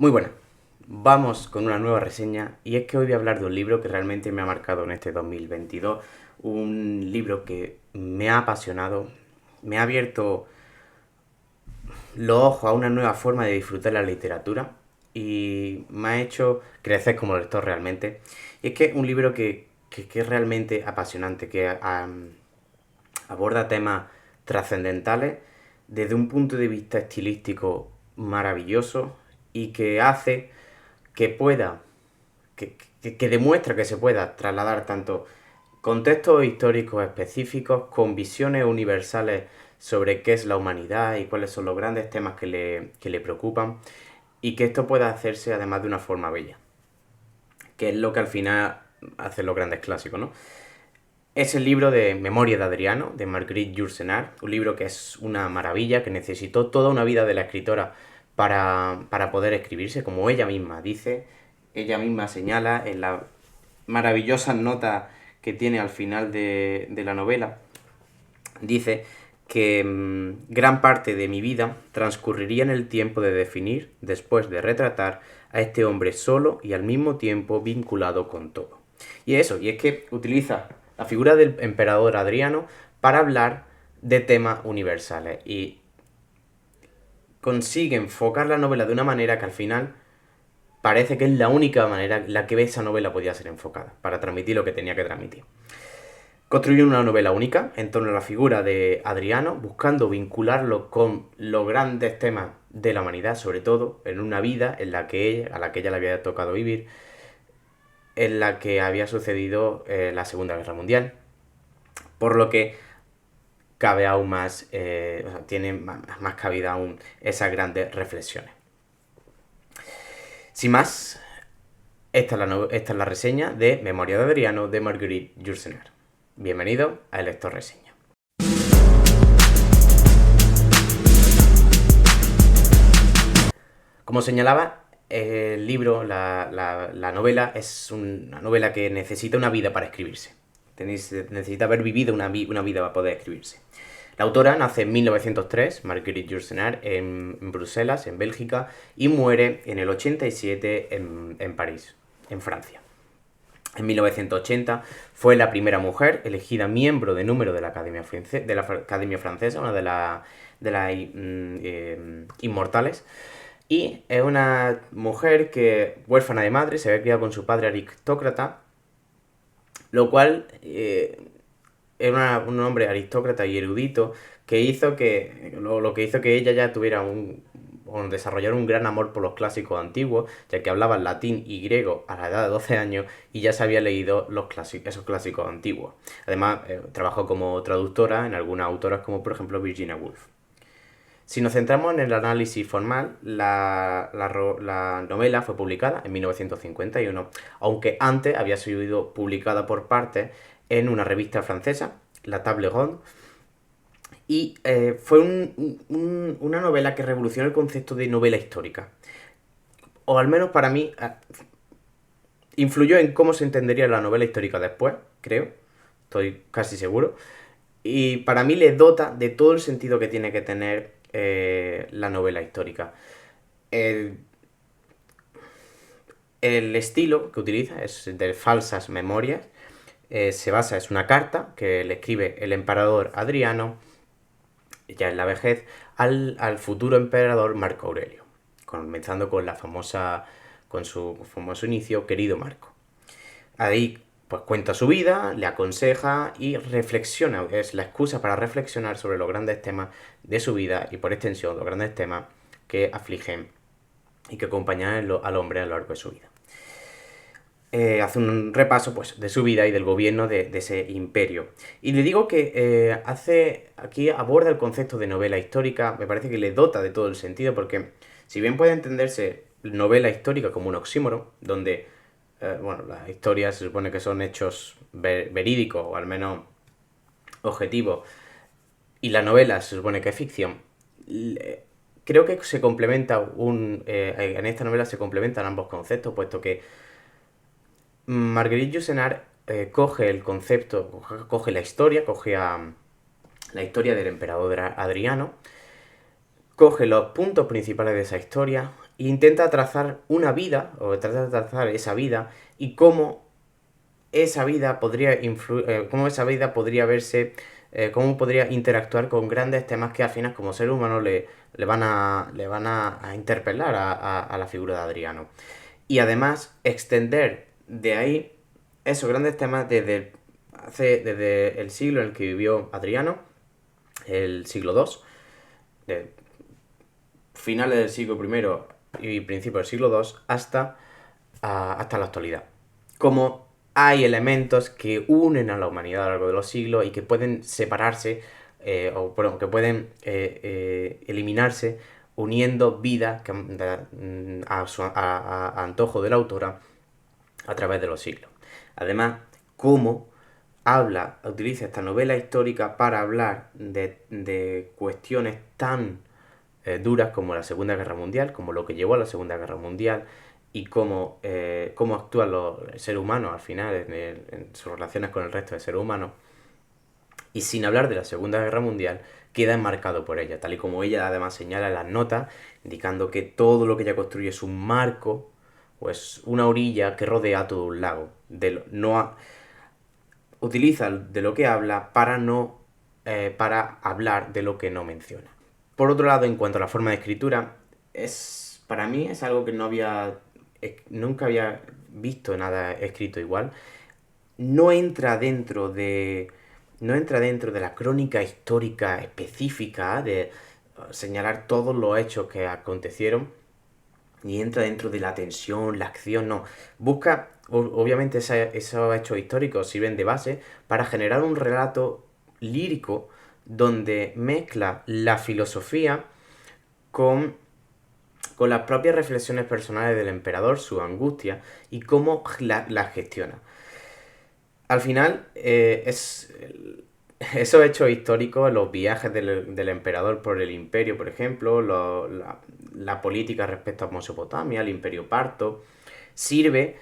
Muy buena. Vamos con una nueva reseña y es que hoy voy a hablar de un libro que realmente me ha marcado en este 2022. Un libro que me ha apasionado, me ha abierto los ojos a una nueva forma de disfrutar la literatura y me ha hecho crecer como lector realmente. Y es que es un libro que es realmente apasionante, que aborda temas trascendentales desde un punto de vista estilístico maravilloso y que hace que pueda, que demuestra que se pueda trasladar tanto contextos históricos específicos con visiones universales sobre qué es la humanidad y cuáles son los grandes temas que le preocupan y que esto pueda hacerse además de una forma bella, que es lo que al final hacen los grandes clásicos, ¿no? Es el libro de Memoria de Adriano, de Marguerite Yourcenar, un libro que es una maravilla, que necesitó toda una vida de la escritora para poder escribirse, como ella misma dice, ella misma señala en la maravillosas notas que tiene al final de la novela, dice que gran parte de mi vida transcurriría en el tiempo de definir, después de retratar, a este hombre solo y al mismo tiempo vinculado con todo. Y eso, y es que utiliza la figura del emperador Adriano para hablar de temas universales y consigue enfocar la novela de una manera que al final parece que es la única manera en la que esa novela podía ser enfocada para transmitir lo que tenía que transmitir. Construyó una novela única en torno a la figura de Adriano, buscando vincularlo con los grandes temas de la humanidad, sobre todo en una vida en la a la que ella le había tocado vivir, en la que había sucedido la Segunda Guerra Mundial. Por lo que cabe aún más, tiene más cabida aún esas grandes reflexiones. Sin más, esta es la reseña de Memoria de Adriano de Marguerite Yourcenar. Bienvenido a El Lector Reseña. Como señalaba, el libro, la novela, es una novela que necesita una vida para escribirse. Necesita haber vivido una vida para poder escribirse. La autora nace en 1903, Marguerite Yourcenar, en Bruselas, en Bélgica, y muere en el 87 en París, en Francia. En 1980 fue la primera mujer elegida miembro de número de la Academia Francesa, una de las inmortales. Y es una mujer que, huérfana de madre, se había criado con su padre aristócrata, lo cual era un hombre aristócrata y erudito que hizo que lo que hizo que ella ya tuviera o desarrollar un gran amor por los clásicos antiguos, ya que hablaba latín y griego a la edad de 12 años y ya se había leído esos clásicos antiguos. Además, trabajó como traductora en algunas autoras como por ejemplo Virginia Woolf. Si nos centramos en el análisis formal, la novela fue publicada en 1951, aunque antes había sido publicada por partes en una revista francesa, La Table Ronde, y fue una novela que revolucionó el concepto de novela histórica. O al menos para mí, influyó en cómo se entendería la novela histórica después, creo, estoy casi seguro. Y para mí le dota de todo el sentido que tiene que tener la novela histórica. El, el estilo que utiliza es de falsas memorias. Es una carta que le escribe el emperador Adriano, ya en la vejez, al futuro emperador Marco Aurelio, comenzando con su famoso inicio, querido Marco. Ahí pues cuenta su vida, le aconseja y reflexiona, es la excusa para reflexionar sobre los grandes temas de su vida y por extensión los grandes temas que afligen y que acompañan al hombre a lo largo de su vida. Hace un repaso pues, de su vida y del gobierno de ese imperio. Y le digo que aquí aborda el concepto de novela histórica, me parece que le dota de todo el sentido, porque si bien puede entenderse novela histórica como un oxímoron, donde las historias se supone que son hechos verídicos o al menos objetivos, y la novela se supone que es ficción, creo que se complementa en esta novela se complementan ambos conceptos, puesto que Marguerite Yourcenar coge el concepto, coge la historia, la historia del emperador Adriano, coge los puntos principales de esa historia e intenta trazar una vida, o trata de trazar esa vida, y cómo esa vida podría cómo esa vida podría verse, cómo podría interactuar con grandes temas que al final como ser humano le van a interpelar a la figura de Adriano. Y además extender de ahí esos grandes temas desde el siglo en el que vivió Adriano, el siglo II, de finales del siglo I y principios del siglo II, hasta la actualidad. Como hay elementos que unen a la humanidad a lo largo de los siglos y que pueden separarse, o bueno, que pueden eliminarse uniendo vidas a antojo de la autora a través de los siglos. Además, cómo utiliza esta novela histórica para hablar de cuestiones tan duras como la Segunda Guerra Mundial, como lo que llevó a la Segunda Guerra Mundial, y cómo actúan los seres humanos al final en sus relaciones con el resto de seres humanos. Y sin hablar de la Segunda Guerra Mundial, queda enmarcado por ella, tal y como ella además señala en las notas, indicando que todo lo que ella construye es un marco, o es una orilla que rodea todo un lago. Utiliza de lo que habla para hablar de lo que no menciona. Por otro lado, en cuanto a la forma de escritura, para mí es algo que nunca había visto nada escrito igual. No entra dentro de la crónica histórica específica de señalar todos los hechos que acontecieron, ni entra dentro de la tensión, la acción, no. Obviamente esos hechos históricos sirven de base para generar un relato lírico donde mezcla la filosofía con las propias reflexiones personales del emperador, su angustia y cómo la gestiona. Al final, esos hechos históricos, los viajes del emperador por el imperio, por ejemplo, la política respecto a Mesopotamia, el imperio parto, sirve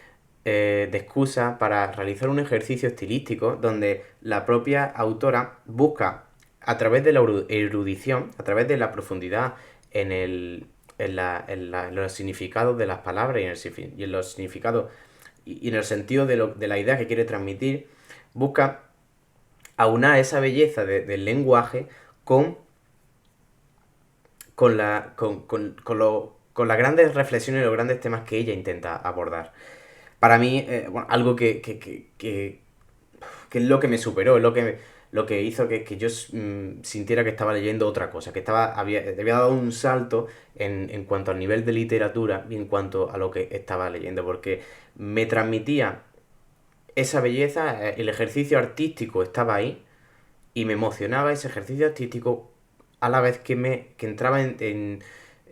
de excusa para realizar un ejercicio estilístico donde la propia autora busca, a través de la erudición, a través de la profundidad en los significados de las palabras y en los significados y en el sentido de la idea que quiere transmitir, busca aunar esa belleza del lenguaje con las grandes reflexiones y los grandes temas que ella intenta abordar. Para mí, algo que es lo que me superó, lo que hizo que yo sintiera que estaba leyendo otra cosa, que había dado un salto en cuanto al nivel de literatura y en cuanto a lo que estaba leyendo, porque me transmitía esa belleza, el ejercicio artístico estaba ahí y me emocionaba ese ejercicio artístico a la vez que entraba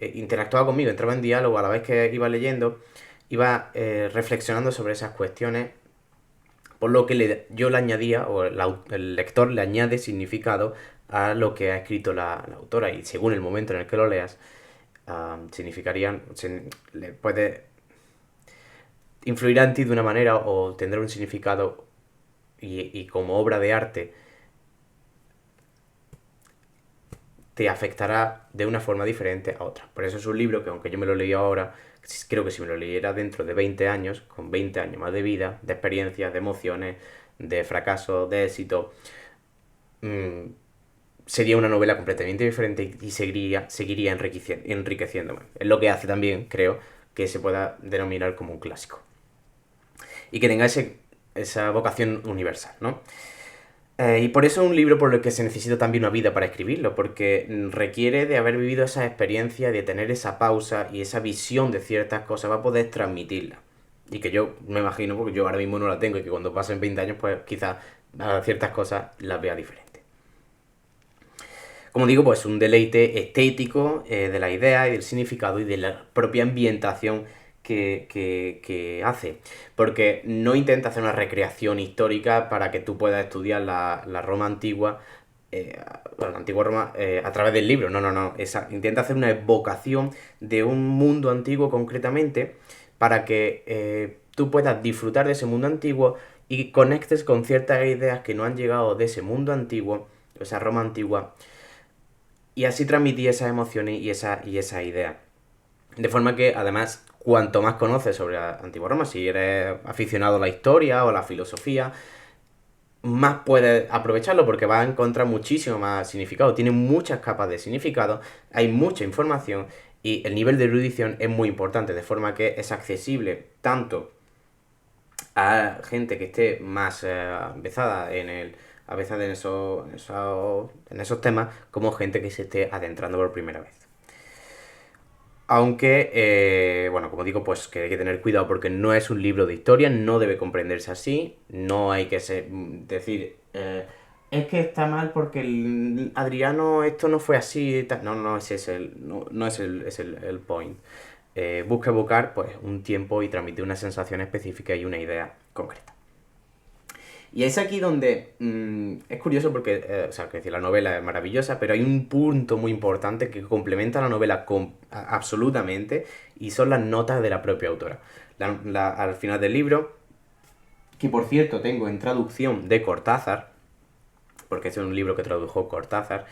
interactuaba conmigo, entraba en diálogo a la vez que iba leyendo, iba reflexionando sobre esas cuestiones, por lo que yo le añadía, o el lector le añade significado a lo que ha escrito la autora, y según el momento en el que lo leas, le puede influirá en ti de una manera o tendrá un significado y como obra de arte te afectará de una forma diferente a otra. Por eso es un libro que, aunque yo me lo leí ahora, creo que si me lo leyera dentro de 20 años, con 20 años más de vida, de experiencias, de emociones, de fracaso, de éxito, sería una novela completamente diferente y seguiría enriqueciéndome. Es lo que hace también, creo, que se pueda denominar como un clásico. Y que tenga esa vocación universal, ¿no? Y por eso es un libro por el que se necesita también una vida para escribirlo, porque requiere de haber vivido esa experiencia, de tener esa pausa y esa visión de ciertas cosas para poder transmitirla. Y que yo me imagino, porque yo ahora mismo no la tengo, y que cuando pasen 20 años, pues quizás ciertas cosas las vea diferentes. Como digo, pues un deleite estético de la idea y del significado y de la propia ambientación que hace. Porque no intenta hacer una recreación histórica para que tú puedas estudiar la Roma antigua, la antigua Roma, a través del libro. No. Intenta hacer una evocación de un mundo antiguo concretamente para que tú puedas disfrutar de ese mundo antiguo y conectes con ciertas ideas que no han llegado de ese mundo antiguo, esa Roma antigua, y así transmitir esas emociones y esa idea. De forma que, además, cuanto más conoces sobre la antigua Roma, si eres aficionado a la historia o a la filosofía, más puedes aprovecharlo porque vas a encontrar muchísimo más significado. Tiene muchas capas de significado, hay mucha información y el nivel de erudición es muy importante, de forma que es accesible tanto a gente que esté más avezada en esos temas, como gente que se esté adentrando por primera vez. Aunque, bueno, como digo, pues que hay que tener cuidado porque no es un libro de historia, no debe comprenderse así, no hay que decir, es que está mal porque Adriano esto no fue así, no, no, ese es el point. Busca evocar pues un tiempo y transmitir una sensación específica y una idea concreta. Y es aquí donde es curioso porque, o sea, que decir, la novela es maravillosa, pero hay un punto muy importante que complementa la novela absolutamente y son las notas de la propia autora. Al final del libro, que por cierto tengo en traducción de Cortázar, porque este es un libro que tradujo Cortázar,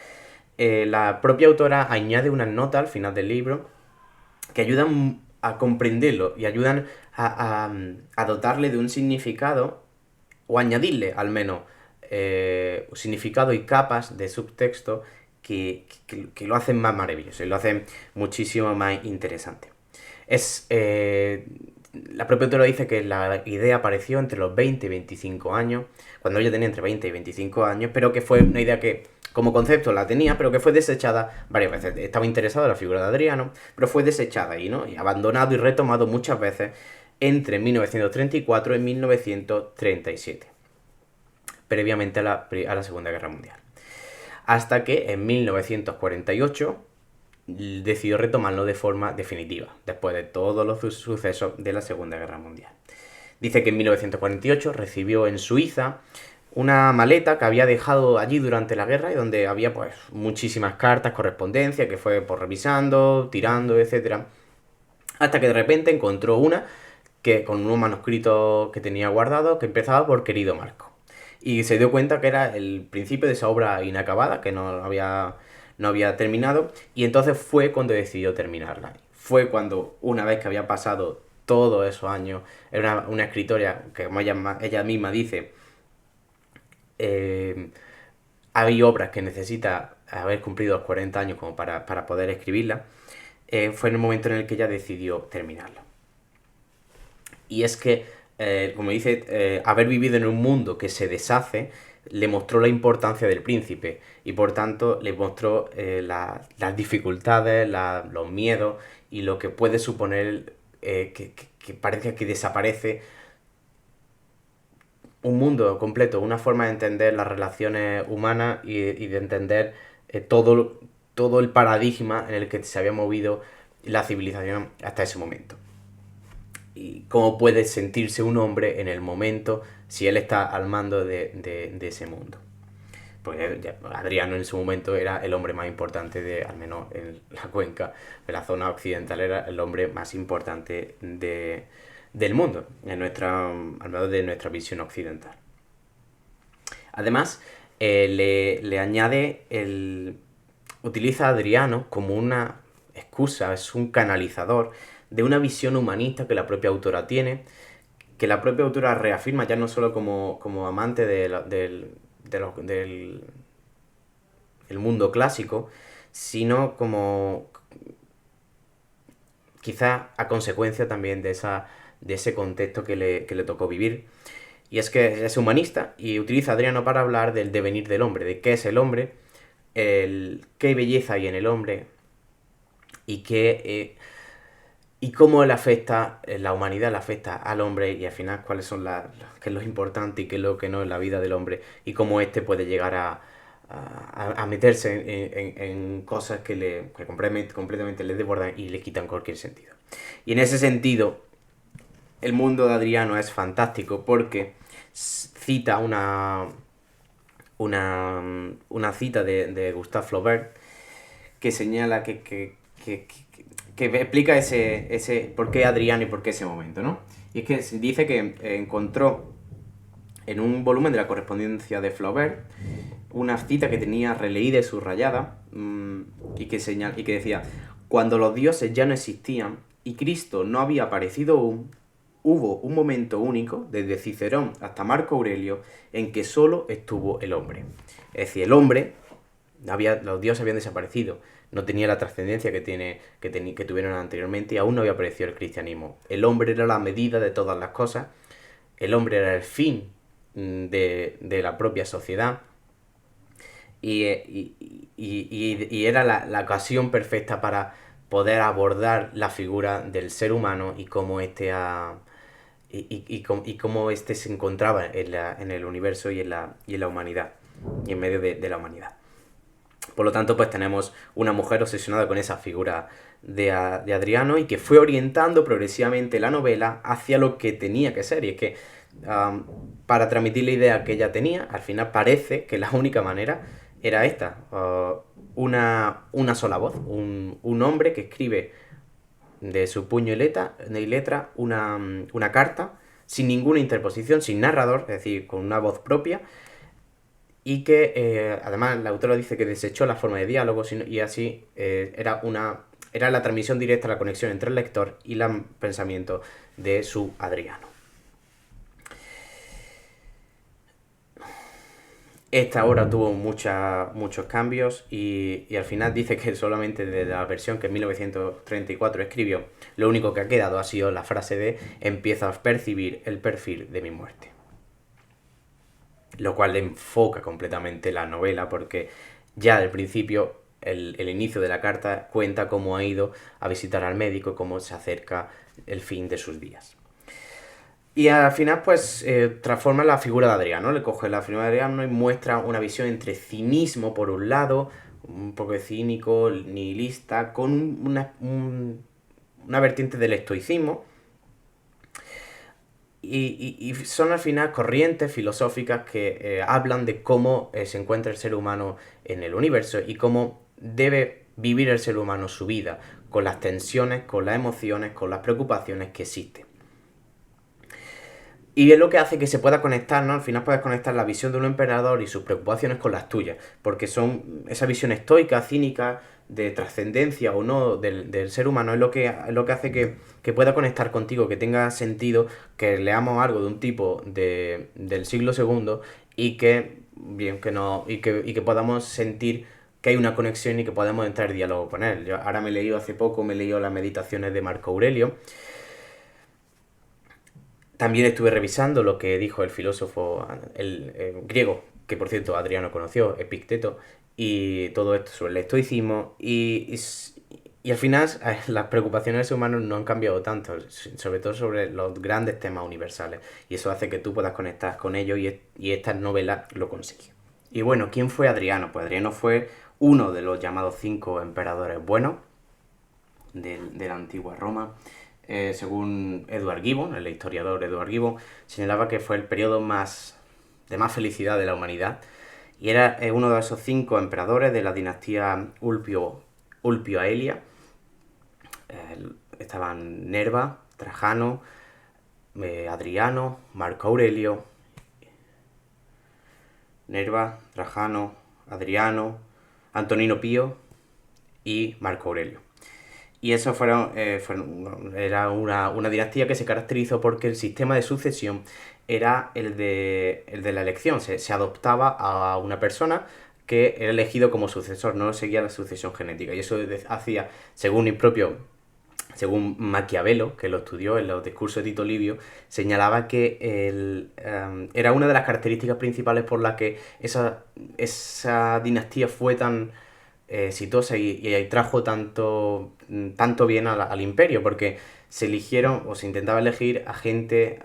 la propia autora añade unas notas al final del libro que ayudan a comprenderlo y ayudan a dotarle de un significado o añadirle al menos significado y capas de subtexto que lo hacen más maravilloso y lo hacen muchísimo más interesante. La propia autora dice que la idea apareció entre los 20 y 25 años, cuando ella tenía entre 20 y 25 años, pero que fue una idea que como concepto la tenía, pero que fue desechada varias veces. Estaba interesado en la figura de Adriano, pero fue desechada y, ¿no? Y abandonado y retomado muchas veces entre 1934 y 1937, previamente a la Segunda Guerra Mundial. Hasta que en 1948 decidió retomarlo de forma definitiva, después de todos los sucesos de la Segunda Guerra Mundial. Dice que en 1948 recibió en Suiza una maleta que había dejado allí durante la guerra y donde había pues muchísimas cartas, correspondencia, que fue por revisando, tirando, etc. Hasta que de repente encontró una que con unos manuscritos que tenía guardado que empezaba por Querido Marco. Y se dio cuenta que era el principio de esa obra inacabada, que no había terminado, y entonces fue cuando decidió terminarla. Fue cuando, una vez que había pasado todos esos años, era una escritora que, como ella misma dice, hay obras que necesita haber cumplido los 40 años como para poder escribirla, fue en el momento en el que ella decidió terminarlo. Y es que, como dice, haber vivido en un mundo que se deshace le mostró la importancia del príncipe y por tanto le mostró las dificultades, los miedos y lo que puede suponer que parezca que desaparece un mundo completo, una forma de entender las relaciones humanas y de entender todo el paradigma en el que se había movido la civilización hasta ese momento. Y cómo puede sentirse un hombre en el momento si él está al mando de ese mundo. Porque Adriano en su momento era el hombre más importante al menos en la cuenca, de la zona occidental, era el hombre más importante del mundo, al menos de nuestra visión occidental. Además, le añade utiliza a Adriano como una excusa, es un canalizador de una visión humanista que la propia autora tiene, que la propia autora reafirma ya no solo como amante del mundo clásico, sino como quizá a consecuencia también de ese contexto que le tocó vivir. Y es que es humanista y utiliza a Adriano para hablar del devenir del hombre, de qué es el hombre, qué belleza hay en el hombre y cómo la humanidad le afecta al hombre y al final cuáles son qué es lo importante y qué es lo que no en la vida del hombre y cómo éste puede llegar a meterse en cosas que completamente le desbordan y le quitan cualquier sentido. Y en ese sentido, el mundo de Adriano es fantástico porque cita una cita de Gustave Flaubert que señala que explica ese por qué Adriano y por qué ese momento, ¿no? Y es que dice que encontró en un volumen de la correspondencia de Flaubert una cita que tenía releída y subrayada y que decía: cuando los dioses ya no existían y Cristo no había aparecido aún, hubo un momento único, desde Cicerón hasta Marco Aurelio, en que solo estuvo el hombre. Es decir, el hombre, los dioses habían desaparecido, no tenía la trascendencia que tuvieron anteriormente y aún no había aparecido el cristianismo. El hombre era la medida de todas las cosas, el hombre era el fin de la propia sociedad y era la ocasión perfecta para poder abordar la figura del ser humano y cómo cómo éste se encontraba en el universo y en la humanidad, y en medio de la humanidad. Por lo tanto, pues tenemos una mujer obsesionada con esa figura de Adriano y que fue orientando progresivamente la novela hacia lo que tenía que ser. Y es que para transmitir la idea que ella tenía, al final parece que la única manera era esta. Una sola voz, un hombre que escribe de su puño y letra una carta sin ninguna interposición, sin narrador, es decir, con una voz propia, y que además la autora dice que desechó la forma de diálogo y así era la transmisión directa, la conexión entre el lector y el pensamiento de su Adriano. Esta obra tuvo muchos cambios y al final dice que solamente de la versión que en 1934 escribió, lo único que ha quedado ha sido la frase de "empiezo a percibir el perfil de mi muerte". Lo cual enfoca completamente la novela porque ya al principio el inicio de la carta cuenta cómo ha ido a visitar al médico y cómo se acerca el fin de sus días. Y al final, pues, transforma la figura de Adriano, le coge la figura de Adriano y muestra una visión entre cinismo, por un lado, un poco cínico, nihilista, con una vertiente del estoicismo. Y son al final corrientes filosóficas que hablan de cómo se encuentra el ser humano en el universo y cómo debe vivir el ser humano su vida, con las tensiones, con las emociones, con las preocupaciones que existen. Y es lo que hace que se pueda conectar, ¿no? Al final puedes conectar la visión de un emperador y sus preocupaciones con las tuyas, porque son esa visión estoica, cínica, de trascendencia o no del ser humano, es lo que hace que pueda conectar contigo, que tenga sentido, que leamos algo de un tipo del siglo II y que, bien, y que podamos sentir que hay una conexión y que podemos entrar en diálogo con él. Yo ahora hace poco me he leído las meditaciones de Marco Aurelio. También estuve revisando lo que dijo el filósofo el griego, que por cierto Adriano conoció, Epicteto, y todo esto sobre el estoicismo, y al final las preocupaciones del ser humano no han cambiado tanto, sobre todo sobre los grandes temas universales, y eso hace que tú puedas conectar con ellos y esta novela lo consigue. Y bueno, ¿quién fue Adriano? Pues Adriano fue uno de los llamados 5 emperadores buenos de la antigua Roma. Según Edward Gibbon, el historiador Edward Gibbon, señalaba que fue el periodo de más felicidad de la humanidad y era uno de esos 5 emperadores de la dinastía Ulpio-Aelia. Estaban Nerva, Trajano, Adriano, Marco Aurelio, Nerva, Trajano, Adriano, Antonino Pío y Marco Aurelio. Y eso era una dinastía que se caracterizó porque el sistema de sucesión era el de la elección. Se adoptaba a una persona que era elegido como sucesor, no seguía la sucesión genética. Y eso hacía, según Maquiavelo, que lo estudió en los discursos de Tito Livio, señalaba que era una de las características principales por las que esa dinastía fue tan exitosa y trajo tanto bien al imperio, porque se eligieron o se intentaba elegir a gente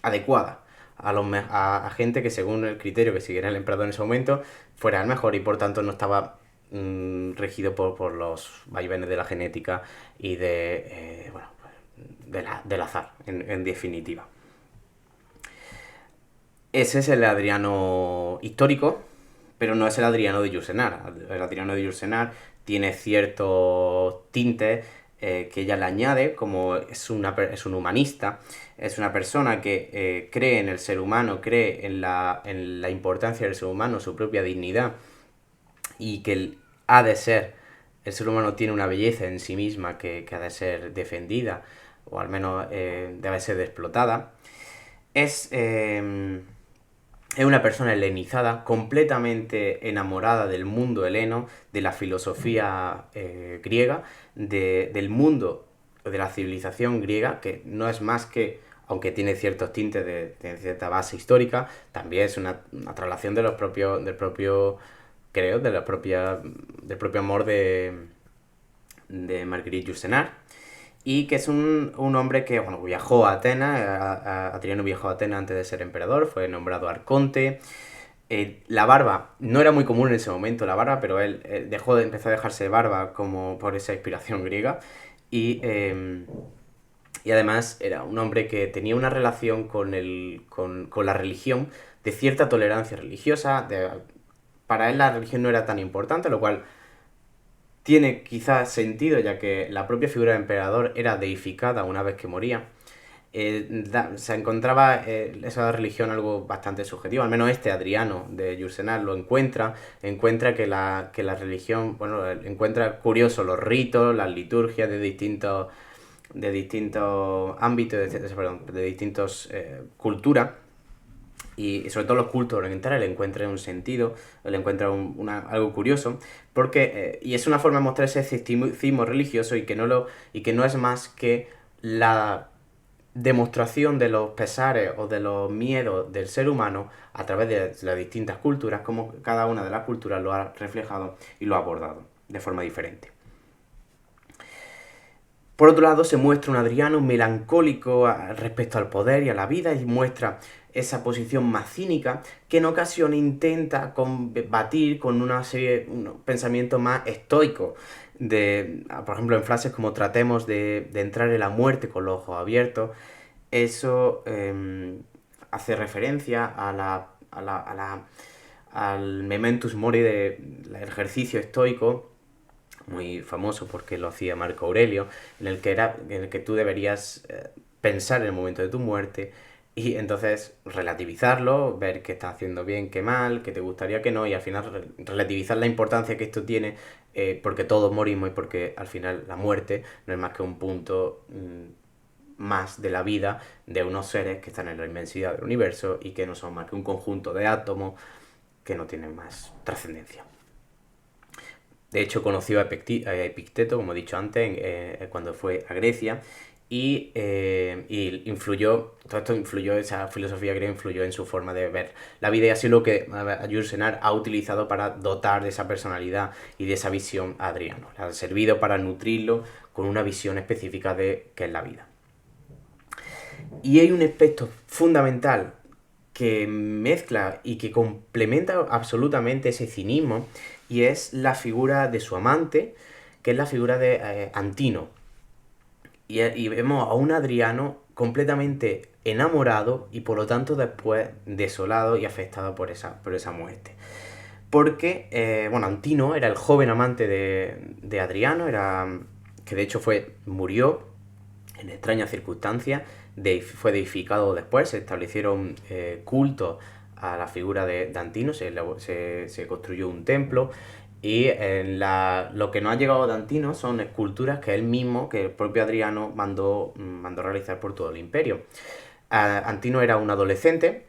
adecuada, a gente que según el criterio que siguiera el emperador en ese momento fuera el mejor y por tanto no estaba regido por los vaivenes de la genética y del azar, en definitiva. Ese es el Adriano histórico, pero no es el Adriano de Yourcenar. El Adriano de Yourcenar tiene ciertos tintes que ella le añade, como es un humanista, es una persona que cree en el ser humano, cree en la importancia del ser humano, su propia dignidad, y que ha de ser el ser humano tiene una belleza en sí misma que ha de ser defendida, o al menos debe ser explotada. Es, eh, es una persona helenizada, completamente enamorada del mundo heleno, de la filosofía griega, del mundo, de la civilización griega, que no es más que, aunque tiene ciertos tintes de cierta base histórica, también es una traslación de del propio, creo, del propio amor de Marguerite Yourcenar, y que es un hombre que, bueno, viajó a Atenas, Adriano viajó a Atenas antes de ser emperador, fue nombrado arconte. La barba no era muy común en ese momento, la barba, pero él empezó a dejarse barba como por esa inspiración griega, y, eh, y además era un hombre que tenía una relación con la religión, de cierta tolerancia religiosa. Para él la religión no era tan importante, lo cual tiene quizás sentido, ya que la propia figura del emperador era deificada una vez que moría. Se encontraba esa religión algo bastante subjetivo, al menos Adriano de Yourcenar lo encuentra que la religión, bueno, encuentra curioso los ritos, las liturgias de distintos ámbitos, de distintas culturas, y sobre todo los cultos orientales le encuentra un sentido, le encuentra algo curioso, porque y es una forma de mostrar ese escepticismo religioso, y que no es más que la demostración de los pesares o de los miedos del ser humano a través de las distintas culturas, como cada una de las culturas lo ha reflejado y lo ha abordado de forma diferente. Por otro lado, se muestra un Adriano melancólico respecto al poder y a la vida, y muestra esa posición más cínica que en ocasiones intenta combatir con una serie de pensamientos más estoicos. Por ejemplo, en frases como tratemos de entrar en la muerte con los ojos abiertos. Eso hace referencia al Mementus Mori del ejercicio estoico, muy famoso porque lo hacía Marco Aurelio, en el que tú deberías pensar en el momento de tu muerte y entonces relativizarlo, ver qué estás haciendo bien, qué mal, qué te gustaría, que no, y al final relativizar la importancia que esto tiene, porque todos morimos, y porque al final la muerte no es más que un punto más de la vida de unos seres que están en la inmensidad del universo y que no son más que un conjunto de átomos que no tienen más trascendencia. De hecho, conoció a Epicteto, como he dicho antes, cuando fue a Grecia, y todo esto influyó, esa filosofía griega influyó en su forma de ver la vida, y así lo que Yourcenar ha utilizado para dotar de esa personalidad y de esa visión a Adriano. Le ha servido para nutrirlo con una visión específica de qué es la vida. Y hay un aspecto fundamental que mezcla y que complementa absolutamente ese cinismo, y es la figura de su amante, que es la figura de Antino. Y vemos a un Adriano completamente enamorado y por lo tanto después desolado y afectado por esa muerte. Porque, bueno, Antino era el joven amante de Adriano, que de hecho murió en extrañas circunstancias, fue deificado después, se establecieron cultos a la figura de Antino, se construyó un templo, y lo que no ha llegado de Antino son esculturas que el propio Adriano mandó realizar por todo el imperio. Antino era un adolescente,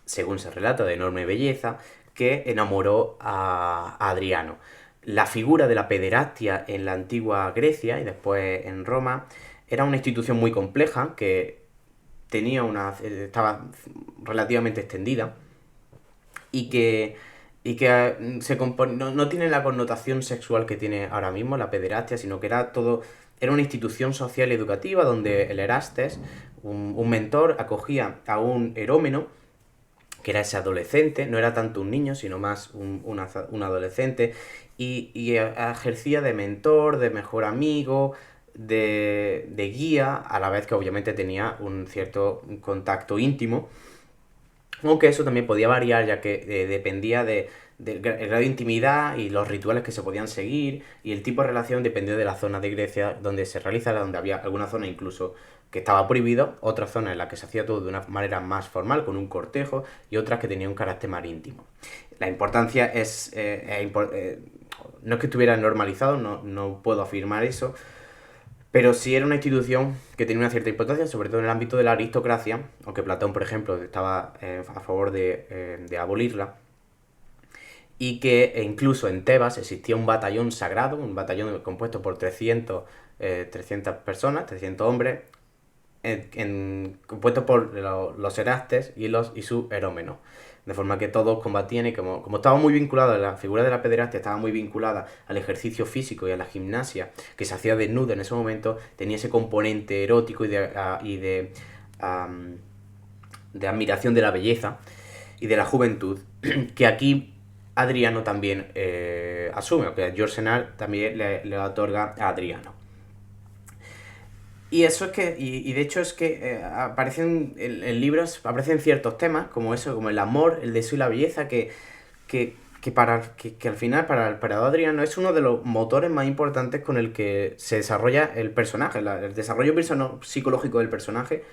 según se relata, de enorme belleza, que enamoró a Adriano. La figura de la pederastia en la antigua Grecia y después en Roma era una institución muy compleja que estaba relativamente extendida, y que no tiene la connotación sexual que tiene ahora mismo la pederastia, sino que era una institución social y educativa donde el Erastes, un mentor, acogía a un erómeno, que era ese adolescente, no era tanto un niño, sino más un adolescente, y ejercía de mentor, de mejor amigo, de guía, a la vez que obviamente tenía un cierto contacto íntimo, aunque eso también podía variar, ya que dependía del grado de intimidad y los rituales que se podían seguir, y el tipo de relación dependía de la zona de Grecia donde se realizara, donde había alguna zona incluso que estaba prohibido, otras zonas en las que se hacía todo de una manera más formal, con un cortejo, y otras que tenían un carácter más íntimo. La importancia no es que estuviera normalizado, no puedo afirmar eso, pero sí era una institución que tenía una cierta importancia, sobre todo en el ámbito de la aristocracia, aunque Platón, por ejemplo, estaba a favor de abolirla, y que incluso en Tebas existía un batallón sagrado, un batallón compuesto por 300 personas, 300 hombres, compuesto por los Erastes y sus Herómenos. De forma que todos combatían y como estaba muy vinculado, la figura de la pederastia estaba muy vinculada al ejercicio físico y a la gimnasia, que se hacía desnuda en ese momento, tenía ese componente erótico de admiración de la belleza y de la juventud, que aquí Adriano también asume, que George Senard también le otorga a Adriano. Y eso es que, y de hecho es que aparecen en libros, aparecen ciertos temas, como eso, como el amor, el deseo y la belleza, que al final para el emperador Adriano es uno de los motores más importantes con el que se desarrolla el personaje. El desarrollo psicológico del personaje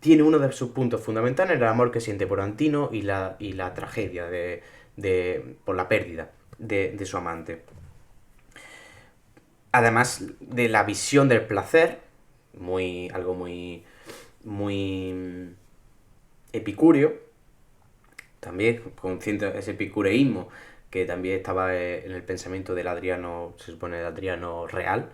tiene uno de sus puntos fundamentales, el amor que siente por Antino y la tragedia por la pérdida de su amante. Además de la visión del placer, algo muy epicúreo, también con ese epicureísmo que también estaba en el pensamiento del Adriano, se supone, del Adriano real,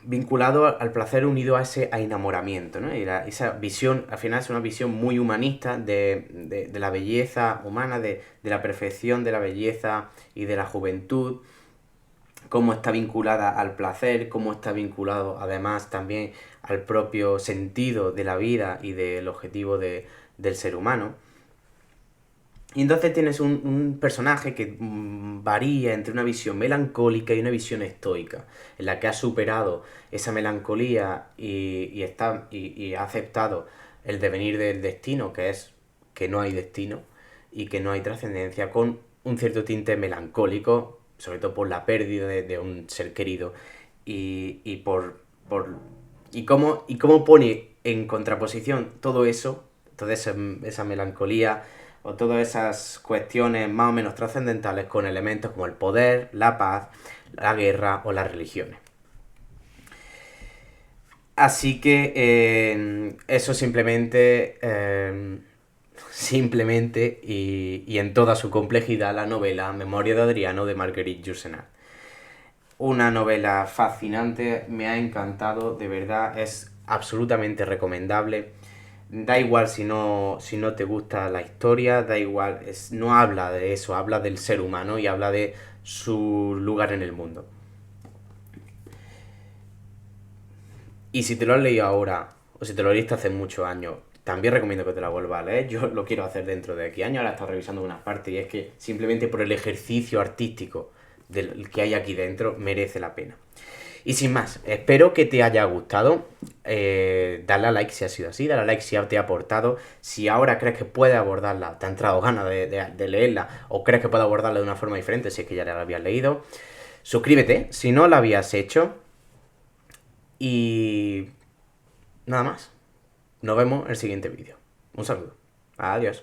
vinculado al placer unido a ese enamoramiento, ¿no? Y esa visión, al final es una visión muy humanista de la belleza humana, de la perfección de la belleza y de la juventud, cómo está vinculada al placer, cómo está vinculado además también al propio sentido de la vida y del objetivo del ser humano. Y entonces tienes un personaje que varía entre una visión melancólica y una visión estoica, en la que ha superado esa melancolía y ha aceptado el devenir del destino, que es que no hay destino y que no hay trascendencia, con un cierto tinte melancólico, sobre todo por la pérdida de un ser querido y cómo pone en contraposición todo eso, toda esa melancolía o todas esas cuestiones más o menos trascendentales con elementos como el poder, la paz, la guerra o las religiones. Así que eso simplemente y en toda su complejidad, la novela Memoria de Adriano de Marguerite Yourcenar. Una novela fascinante, me ha encantado, de verdad, es absolutamente recomendable. Da igual si no te gusta la historia, da igual, no habla de eso, habla del ser humano y habla de su lugar en el mundo. Y si te lo has leído ahora, o si te lo leíste hace muchos años, también recomiendo que te la vuelvas a leer. Yo lo quiero hacer dentro de aquí años, ahora he estado revisando unas partes y es que simplemente por el ejercicio artístico que hay aquí dentro merece la pena. Y sin más, espero que te haya gustado. Dale a like si ha sido así, dale a like si te ha aportado. Si ahora crees que puedes abordarla, te ha entrado ganas de leerla, o crees que puedes abordarla de una forma diferente, si es que ya la habías leído. Suscríbete si no la habías hecho. Y nada más. Nos vemos en el siguiente vídeo. Un saludo. Adiós.